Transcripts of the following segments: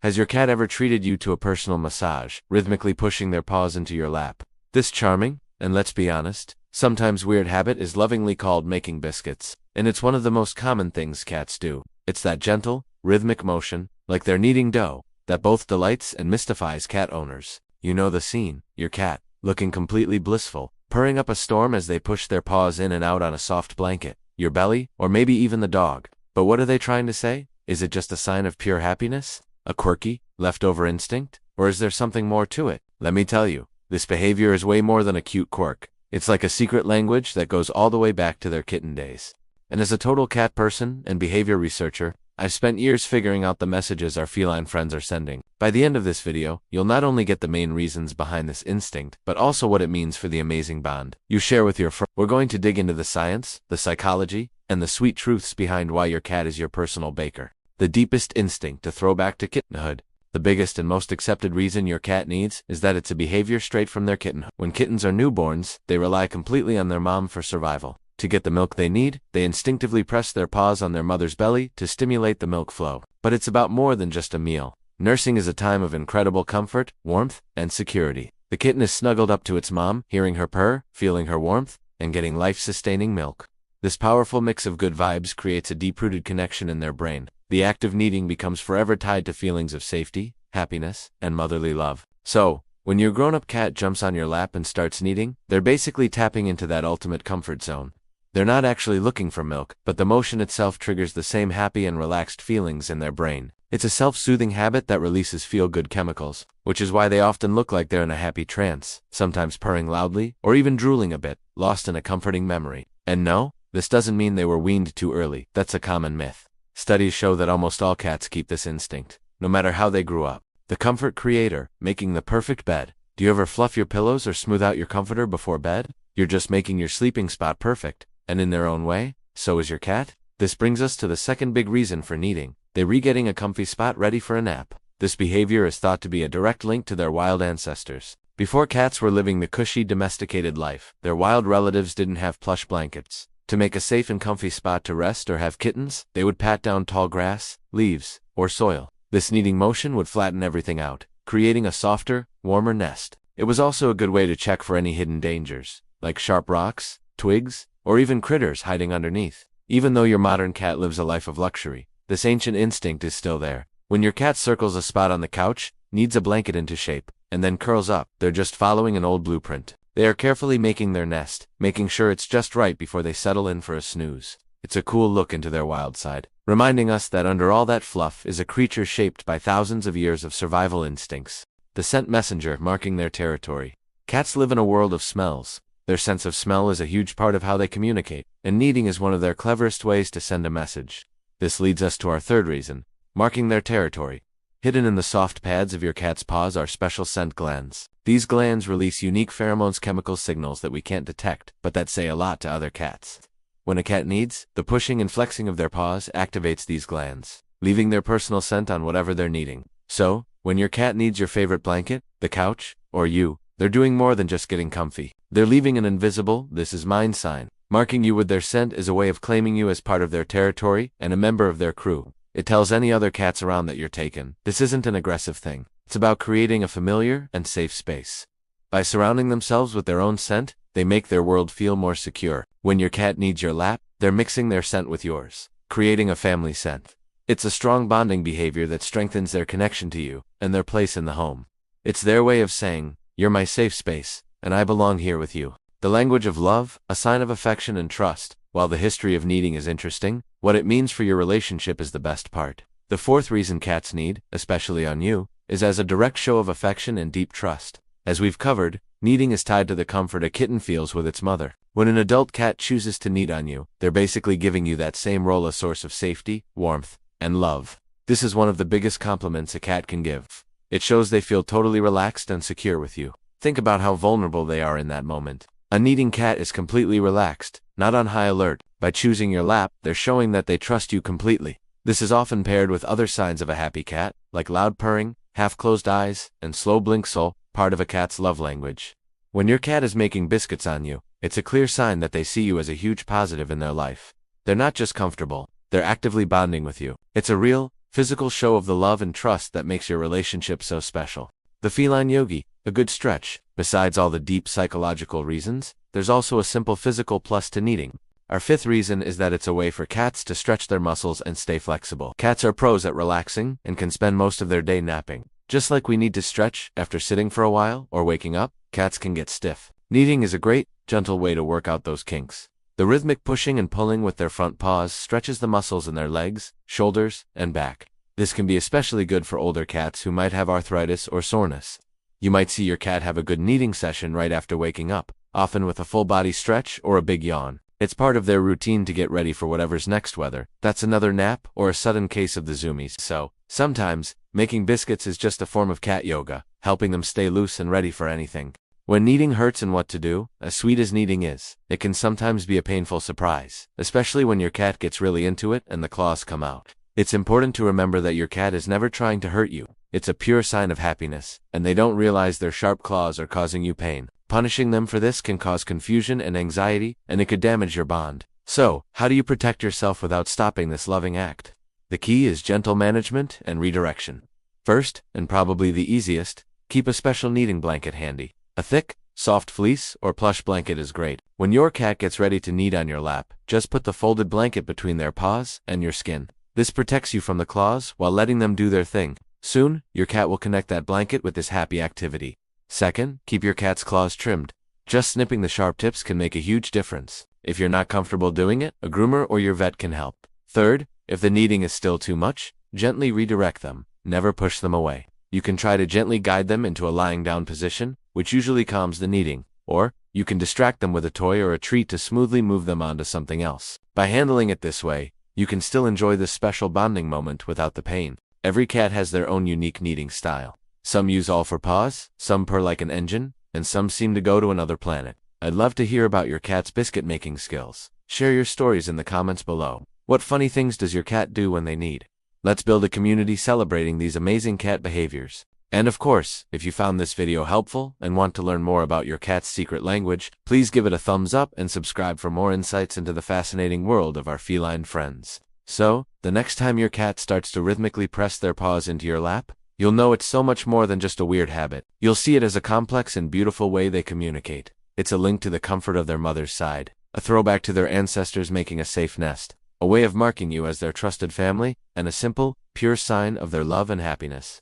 Has your cat ever treated you to a personal massage, rhythmically pushing their paws into your lap? This charming, and let's be honest, sometimes weird habit is lovingly called making biscuits, and it's one of the most common things cats do. It's that gentle, rhythmic motion, like they're kneading dough, that both delights and mystifies cat owners. You know the scene, your cat, looking completely blissful, purring up a storm as they push their paws in and out on a soft blanket, your belly, or maybe even the dog. But what are they trying to say? Is it just a sign of pure happiness? A quirky, leftover instinct? Or is there something more to it? Let me tell you, this behavior is way more than a cute quirk. It's like a secret language that goes all the way back to their kitten days. And as a total cat person and behavior researcher, I've spent years figuring out the messages our feline friends are sending. By the end of this video, you'll not only get the main reasons behind this instinct, but also what it means for the amazing bond you share with your friend. We're going to dig into the science, the psychology, and the sweet truths behind why your cat is your personal baker. The deepest instinct to throw back to kittenhood. The biggest and most accepted reason your cat needs is that it's a behavior straight from their kittenhood. When kittens are newborns, they rely completely on their mom for survival. To get the milk they need, they instinctively press their paws on their mother's belly to stimulate the milk flow. But it's about more than just a meal. Nursing is a time of incredible comfort, warmth, and security. The kitten is snuggled up to its mom, hearing her purr, feeling her warmth, and getting life-sustaining milk. This powerful mix of good vibes creates a deep-rooted connection in their brain. The act of kneading becomes forever tied to feelings of safety, happiness, and motherly love. So, when your grown-up cat jumps on your lap and starts kneading, they're basically tapping into that ultimate comfort zone. They're not actually looking for milk, but the motion itself triggers the same happy and relaxed feelings in their brain. It's a self-soothing habit that releases feel-good chemicals, which is why they often look like they're in a happy trance, sometimes purring loudly, or even drooling a bit, lost in a comforting memory. And no, this doesn't mean they were weaned too early. That's a common myth. Studies show that almost all cats keep this instinct, no matter how they grew up. The comfort creator, making the perfect bed. Do you ever fluff your pillows or smooth out your comforter before bed? You're just making your sleeping spot perfect. And in their own way, so is your cat. This brings us to the second big reason for kneading. They're getting a comfy spot ready for a nap. This behavior is thought to be a direct link to their wild ancestors. Before cats were living the cushy, domesticated life, their wild relatives didn't have plush blankets. To make a safe and comfy spot to rest or have kittens, they would pat down tall grass, leaves, or soil. This kneading motion would flatten everything out, creating a softer, warmer nest. It was also a good way to check for any hidden dangers, like sharp rocks, twigs, or even critters hiding underneath. Even though your modern cat lives a life of luxury, this ancient instinct is still there. When your cat circles a spot on the couch, kneads a blanket into shape, and then curls up, they're just following an old blueprint. They are carefully making their nest, making sure it's just right before they settle in for a snooze. It's a cool look into their wild side, reminding us that under all that fluff is a creature shaped by thousands of years of survival instincts. The scent messenger marking their territory. Cats live in a world of smells. Their sense of smell is a huge part of how they communicate, and kneading is one of their cleverest ways to send a message. This leads us to our third reason, marking their territory. Hidden in the soft pads of your cat's paws are special scent glands. These glands release unique pheromones, chemical signals that we can't detect, but that say a lot to other cats. When a cat kneads, the pushing and flexing of their paws activates these glands, leaving their personal scent on whatever they're kneading. So, when your cat needs your favorite blanket, the couch, or you, they're doing more than just getting comfy. They're leaving an invisible, "this is mine" sign. Marking you with their scent is a way of claiming you as part of their territory and a member of their crew. It tells any other cats around that you're taken. This isn't an aggressive thing. It's about creating a familiar and safe space. By surrounding themselves with their own scent, they make their world feel more secure. When your cat needs your lap, they're mixing their scent with yours, creating a family scent. It's a strong bonding behavior that strengthens their connection to you and their place in the home. It's their way of saying, "You're my safe space, and I belong here with you." The language of love, a sign of affection and trust. While the history of kneading is interesting, what it means for your relationship is the best part. The fourth reason cats knead, especially on you, is as a direct show of affection and deep trust. As we've covered, kneading is tied to the comfort a kitten feels with its mother. When an adult cat chooses to knead on you, they're basically giving you that same role, a source of safety, warmth, and love. This is one of the biggest compliments a cat can give. It shows they feel totally relaxed and secure with you. Think about how vulnerable they are in that moment. A kneading cat is completely relaxed, not on high alert. By choosing your lap, they're showing that they trust you completely. This is often paired with other signs of a happy cat, like loud purring, half-closed eyes, and slow blinks, all part of a cat's love language. When your cat is making biscuits on you, it's a clear sign that they see you as a huge positive in their life. They're not just comfortable, they're actively bonding with you. It's a real, physical show of the love and trust that makes your relationship so special. The feline yogi, a good stretch. Besides all the deep psychological reasons, there's also a simple physical plus to kneading. Our fifth reason is that it's a way for cats to stretch their muscles and stay flexible. Cats are pros at relaxing and can spend most of their day napping. Just like we need to stretch after sitting for a while or waking up, cats can get stiff. Kneading is a great, gentle way to work out those kinks. The rhythmic pushing and pulling with their front paws stretches the muscles in their legs, shoulders, and back. This can be especially good for older cats who might have arthritis or soreness. You might see your cat have a good kneading session right after waking up, often with a full body stretch or a big yawn. It's part of their routine to get ready for whatever's next, whether that's another nap or a sudden case of the zoomies. So, sometimes, making biscuits is just a form of cat yoga, helping them stay loose and ready for anything. When kneading hurts and what to do, as sweet as kneading is, it can sometimes be a painful surprise, especially when your cat gets really into it and the claws come out. It's important to remember that your cat is never trying to hurt you. It's a pure sign of happiness, and they don't realize their sharp claws are causing you pain. Punishing them for this can cause confusion and anxiety, and it could damage your bond. So, how do you protect yourself without stopping this loving act? The key is gentle management and redirection. First, and probably the easiest, keep a special kneading blanket handy. A thick, soft fleece or plush blanket is great. When your cat gets ready to knead on your lap, just put the folded blanket between their paws and your skin. This protects you from the claws while letting them do their thing. Soon, your cat will connect that blanket with this happy activity. Second, keep your cat's claws trimmed. Just snipping the sharp tips can make a huge difference. If you're not comfortable doing it, a groomer or your vet can help. Third, if the kneading is still too much, gently redirect them. Never push them away. You can try to gently guide them into a lying down position, which usually calms the kneading, or you can distract them with a toy or a treat to smoothly move them onto something else. By handling it this way, you can still enjoy this special bonding moment without the pain. Every cat has their own unique kneading style. Some use all for paws, some purr like an engine, and some seem to go to another planet. I'd love to hear about your cat's biscuit making skills. Share your stories in the comments below. What funny things does your cat do when they knead? Let's build a community celebrating these amazing cat behaviors. And of course, if you found this video helpful and want to learn more about your cat's secret language, please give it a thumbs up and subscribe for more insights into the fascinating world of our feline friends. So, the next time your cat starts to rhythmically press their paws into your lap, you'll know it's so much more than just a weird habit. You'll see it as a complex and beautiful way they communicate. It's a link to the comfort of their mother's side, a throwback to their ancestors making a safe nest, a way of marking you as their trusted family, and a simple, pure sign of their love and happiness.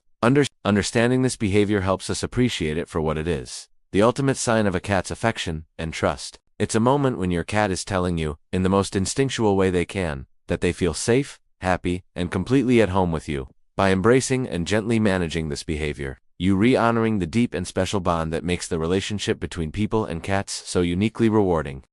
Understanding this behavior helps us appreciate it for what it is, the ultimate sign of a cat's affection and trust. It's a moment when your cat is telling you, in the most instinctual way they can, that they feel safe, happy, and completely at home with you. By embracing and gently managing this behavior, you re-honoring the deep and special bond that makes the relationship between people and cats so uniquely rewarding.